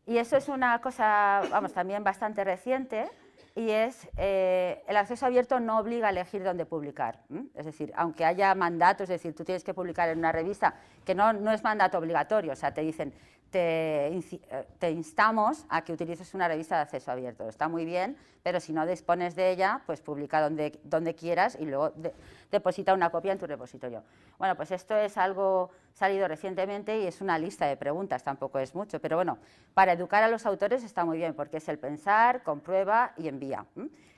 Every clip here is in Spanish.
Y eso es una cosa, vamos, también bastante reciente, y es el acceso abierto no obliga a elegir dónde publicar. Es decir, aunque haya mandatos, es decir, tú tienes que publicar en una revista, que no es mandato obligatorio, o sea, te dicen, te instamos a que utilices una revista de acceso abierto. Está muy bien, pero si no dispones de ella, pues publica donde quieras y luego deposita una copia en tu repositorio. Bueno, pues esto es algo salido recientemente y es una lista de preguntas, tampoco es mucho, pero bueno, para educar a los autores está muy bien, porque es el pensar, comprueba y envía.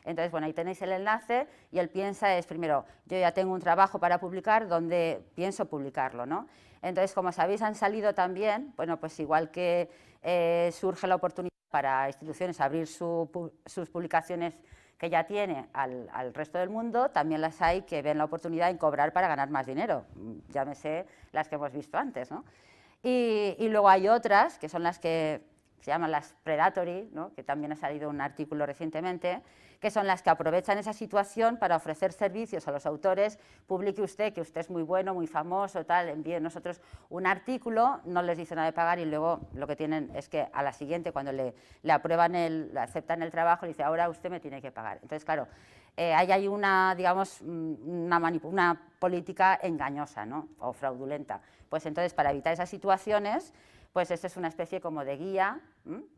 Entonces, bueno, ahí tenéis el enlace y el piensa es, primero, yo ya tengo un trabajo para publicar, ¿dónde pienso publicarlo, ¿no? Entonces, como sabéis, han salido también, bueno, pues igual que surge la oportunidad para instituciones abrir sus publicaciones que ya tiene al resto del mundo, también las hay que ven la oportunidad en cobrar para ganar más dinero, llámese las que hemos visto antes, ¿no? Y luego hay otras, que son las que se llaman las predatory, ¿no? Que también ha salido un artículo recientemente, que son las que aprovechan esa situación para ofrecer servicios a los autores. Publique usted, que usted es muy bueno, muy famoso, tal, envíe nosotros un artículo, no les dice nada de pagar y luego lo que tienen es que a la siguiente, cuando le aprueban le aceptan el trabajo, le dice, ahora usted me tiene que pagar. Entonces, claro, ahí hay una, digamos, una política engañosa, ¿no? O fraudulenta. Pues entonces, para evitar esas situaciones, pues esto es una especie como de guía,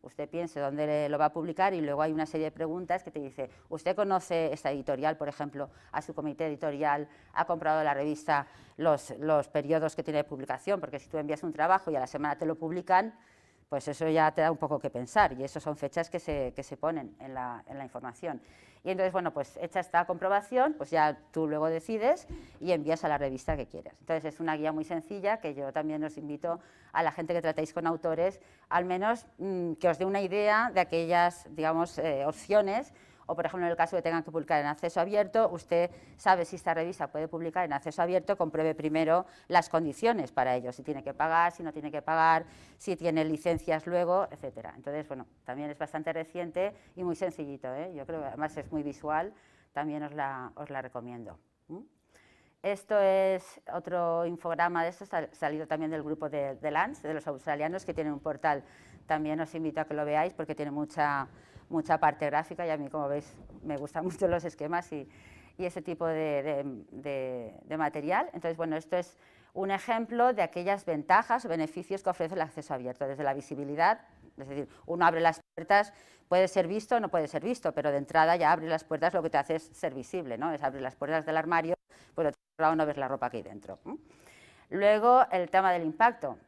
usted piense dónde lo va a publicar y luego hay una serie de preguntas que te dice, ¿usted conoce esta editorial, por ejemplo, a su comité editorial, ha comprado la revista los periodos que tiene de publicación? Porque si tú envías un trabajo y a la semana te lo publican, pues eso ya te da un poco que pensar y eso son fechas que se ponen en la información. Y entonces, bueno, pues hecha esta comprobación, pues ya tú luego decides y envías a la revista que quieras. Entonces es una guía muy sencilla que yo también os invito a la gente que tratéis con autores, al menos que os dé una idea de aquellas, digamos, opciones. O, por ejemplo, en el caso de que tengan que publicar en acceso abierto, usted sabe si esta revista puede publicar en acceso abierto, compruebe primero las condiciones para ello, si tiene que pagar, si no tiene que pagar, si tiene licencias luego, etcétera. Entonces, bueno, también es bastante reciente y muy sencillito, ¿eh? Yo creo que además es muy visual, también os la recomiendo. Esto es otro infograma de esto, salido también del grupo de Lance, de los australianos, que tienen un portal, también os invito a que lo veáis porque tiene mucha parte gráfica y a mí, como veis, me gustan mucho los esquemas y ese tipo de material. Entonces, bueno, esto es un ejemplo de aquellas ventajas o beneficios que ofrece el acceso abierto, desde la visibilidad, es decir, uno abre las puertas, puede ser visto o no puede ser visto, pero de entrada ya abrir las puertas lo que te hace es ser visible, ¿no? Es abrir las puertas del armario, pues de otro lado no ves la ropa que hay dentro. Luego, el tema del impacto.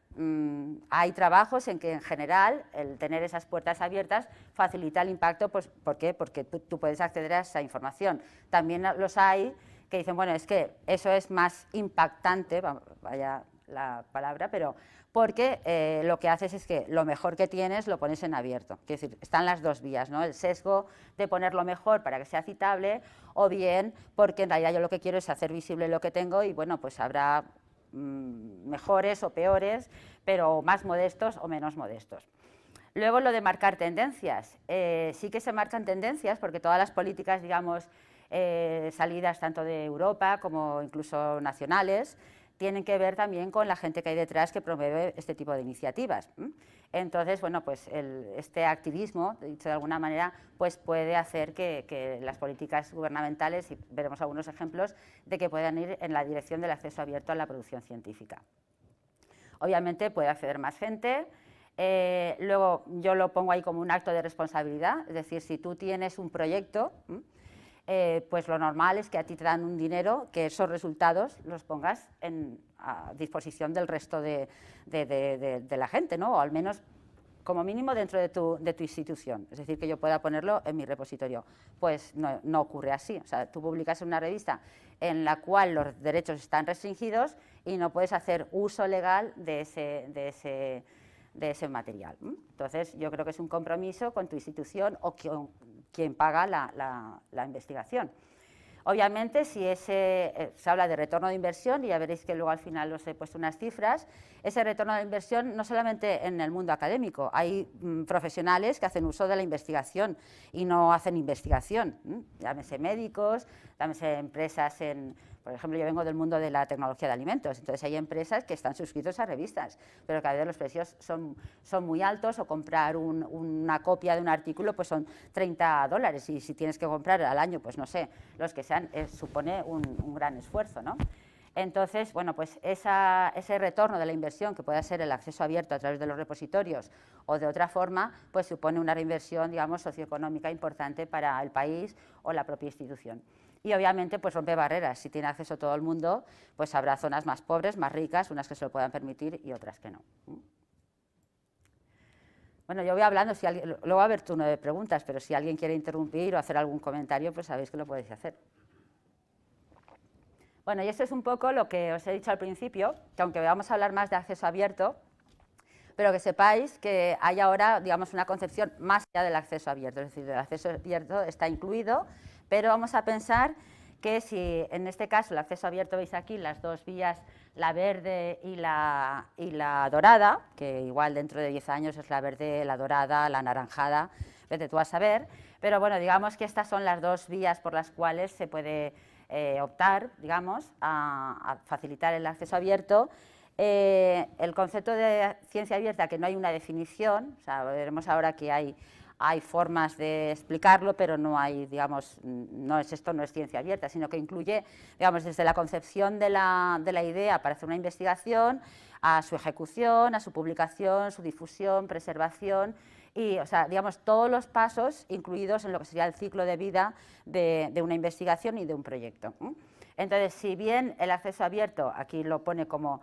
Hay trabajos en que, en general, el tener esas puertas abiertas facilita el impacto, pues, ¿por qué? Porque tú puedes acceder a esa información. También los hay que dicen, bueno, es que eso es más impactante, vaya la palabra, pero porque lo que haces es que lo mejor que tienes lo pones en abierto. Es decir, están las dos vías, ¿no? El sesgo de ponerlo mejor para que sea citable, o bien porque en realidad yo lo que quiero es hacer visible lo que tengo y, bueno, pues habrá mejores o peores, pero más modestos o menos modestos. Luego, lo de marcar tendencias. Sí que se marcan tendencias porque todas las políticas, digamos, salidas tanto de Europa como incluso nacionales, tienen que ver también con la gente que hay detrás que promueve este tipo de iniciativas. Entonces, bueno, pues este activismo, dicho de alguna manera, pues puede hacer que las políticas gubernamentales, y veremos algunos ejemplos, de que puedan ir en la dirección del acceso abierto a la producción científica. Obviamente puede acceder más gente. Luego yo lo pongo ahí como un acto de responsabilidad, es decir, si tú tienes un proyecto, pues lo normal es que a ti te dan un dinero, que esos resultados los pongas a disposición del resto de la gente, ¿no? O al menos, como mínimo, dentro de tu institución. Es decir, que yo pueda ponerlo en mi repositorio. Pues no ocurre así. O sea, tú publicas una revista en la cual los derechos están restringidos y no puedes hacer uso legal de ese material. Entonces, yo creo que es un compromiso con tu institución o quien paga la investigación. Obviamente, si se habla de retorno de inversión, y ya veréis que luego al final os he puesto unas cifras, ese retorno de inversión no solamente en el mundo académico, hay profesionales que hacen uso de la investigación y no hacen investigación, llámese médicos, también hay empresas por ejemplo, yo vengo del mundo de la tecnología de alimentos, entonces hay empresas que están suscritos a revistas, pero cada vez los precios son muy altos, o comprar una copia de un artículo pues son $30, y si tienes que comprar al año, pues no sé, los que sean, supone un gran esfuerzo, ¿no? Entonces, bueno, pues ese retorno de la inversión, que pueda ser el acceso abierto a través de los repositorios o de otra forma, pues supone una reinversión, digamos, socioeconómica importante para el país o la propia institución. Y obviamente pues rompe barreras. Si tiene acceso todo el mundo, pues habrá zonas más pobres, más ricas, unas que se lo puedan permitir y otras que no. Bueno, yo voy hablando, luego va a haber turno de preguntas, pero si alguien quiere interrumpir o hacer algún comentario, pues sabéis que lo podéis hacer. Bueno, y esto es un poco lo que os he dicho al principio, que aunque vamos a hablar más de acceso abierto, pero que sepáis que hay ahora, digamos, una concepción más allá del acceso abierto, es decir, el acceso abierto está incluido, pero vamos a pensar que si en este caso el acceso abierto, veis aquí las dos vías, la verde y la dorada, que igual dentro de 10 años es la verde, la dorada, la anaranjada, vete tú a saber, pero bueno, digamos que estas son las dos vías por las cuales se puede optar, digamos, a facilitar el acceso abierto. El concepto de ciencia abierta, que no hay una definición, o sea, veremos ahora que hay formas de explicarlo, pero no hay, digamos, esto no es ciencia abierta, sino que incluye, digamos, desde la concepción de la idea para hacer una investigación, a su ejecución, a su publicación, su difusión, preservación, y, o sea, digamos, todos los pasos incluidos en lo que sería el ciclo de vida de una investigación y de un proyecto. Entonces, si bien el acceso abierto, aquí lo pone como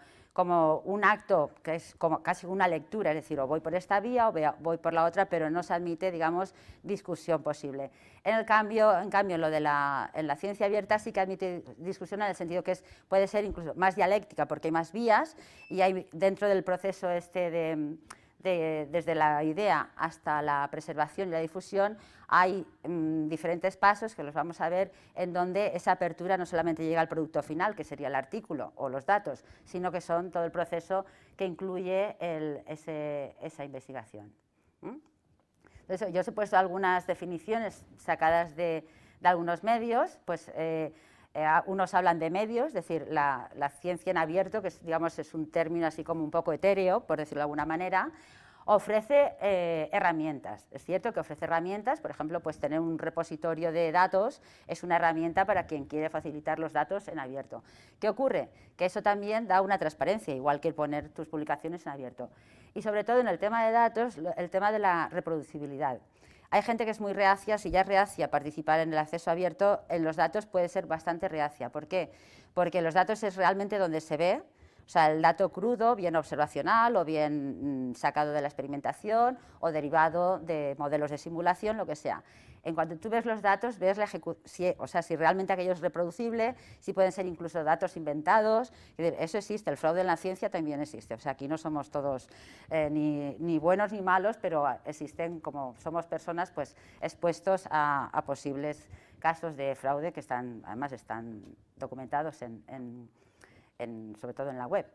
un acto que es como casi una lectura, es decir, o voy por esta vía o voy por la otra, pero no se admite, digamos, discusión posible. En cambio, en la ciencia abierta sí que admite discusión, en el sentido que puede ser incluso más dialéctica, porque hay más vías, y hay dentro del proceso desde la idea hasta la preservación y la difusión, hay diferentes pasos que los vamos a ver, en donde esa apertura no solamente llega al producto final, que sería el artículo o los datos, sino que son todo el proceso que incluye esa investigación. Entonces, yo os he puesto algunas definiciones sacadas de algunos medios, pues unos hablan de medios, es decir, la ciencia en abierto, que digamos, es un término así como un poco etéreo, por decirlo de alguna manera, ofrece herramientas. Es cierto que ofrece herramientas, por ejemplo, pues tener un repositorio de datos es una herramienta para quien quiere facilitar los datos en abierto. ¿Qué ocurre? Que eso también da una transparencia, igual que poner tus publicaciones en abierto. Y sobre todo en el tema de datos, el tema de la reproducibilidad. Hay gente que es muy reacia, si ya es reacia a participar en el acceso abierto, en los datos puede ser bastante reacia. ¿Por qué? Porque los datos es realmente donde se ve, o sea, el dato crudo, bien observacional o bien sacado de la experimentación o derivado de modelos de simulación, lo que sea. En cuanto tú ves los datos, ves si realmente aquello es reproducible, si pueden ser incluso datos inventados. Eso existe, el fraude en la ciencia también existe. O sea, aquí no somos todos ni buenos ni malos, pero existen, como somos personas, pues expuestos a posibles casos de fraude que además están documentados sobre todo en la web.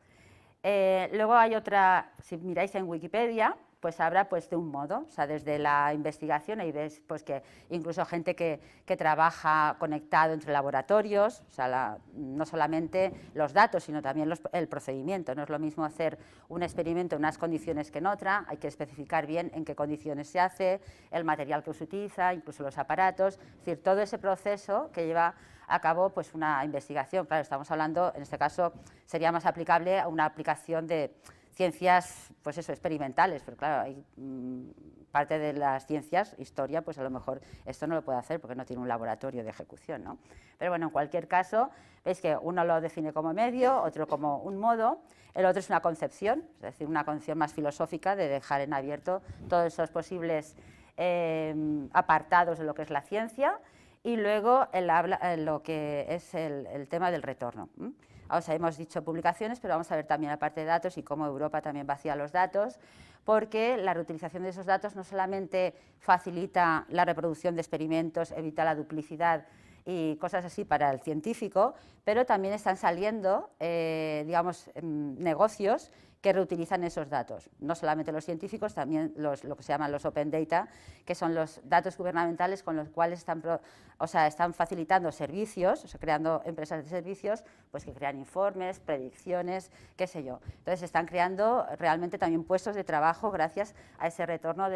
Luego hay otra, si miráis en Wikipedia, pues habrá pues de un modo, o sea, desde la investigación, ahí ves pues que incluso gente que trabaja conectado entre laboratorios, o sea, no solamente los datos, sino también el procedimiento. No es lo mismo hacer un experimento en unas condiciones que en otra, hay que especificar bien en qué condiciones se hace, el material que se utiliza, incluso los aparatos, es decir, todo ese proceso que lleva a cabo pues una investigación. Claro, estamos hablando, en este caso sería más aplicable a una aplicación de ciencias, pues eso, experimentales, pero claro, hay parte de las ciencias, historia, pues a lo mejor esto no lo puede hacer porque no tiene un laboratorio de ejecución, ¿no? Pero bueno, en cualquier caso, veis que uno lo define como medio, otro como un modo, el otro es una concepción, es decir, una concepción más filosófica de dejar en abierto todos esos posibles apartados de lo que es la ciencia, y luego lo que es el tema del retorno. O sea, hemos dicho publicaciones, pero vamos a ver también la parte de datos y cómo Europa también vacía los datos, porque la reutilización de esos datos no solamente facilita la reproducción de experimentos, evita la duplicidad y cosas así para el científico, pero también están saliendo, digamos, negocios que reutilizan esos datos. No solamente los científicos, también lo que se llaman los open data, que son los datos gubernamentales con los cuales están facilitando servicios, creando empresas de servicios, pues que crean informes, predicciones, qué sé yo. Entonces están creando realmente también puestos de trabajo gracias a ese retorno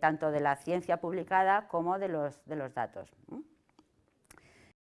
tanto de la ciencia publicada como de los datos.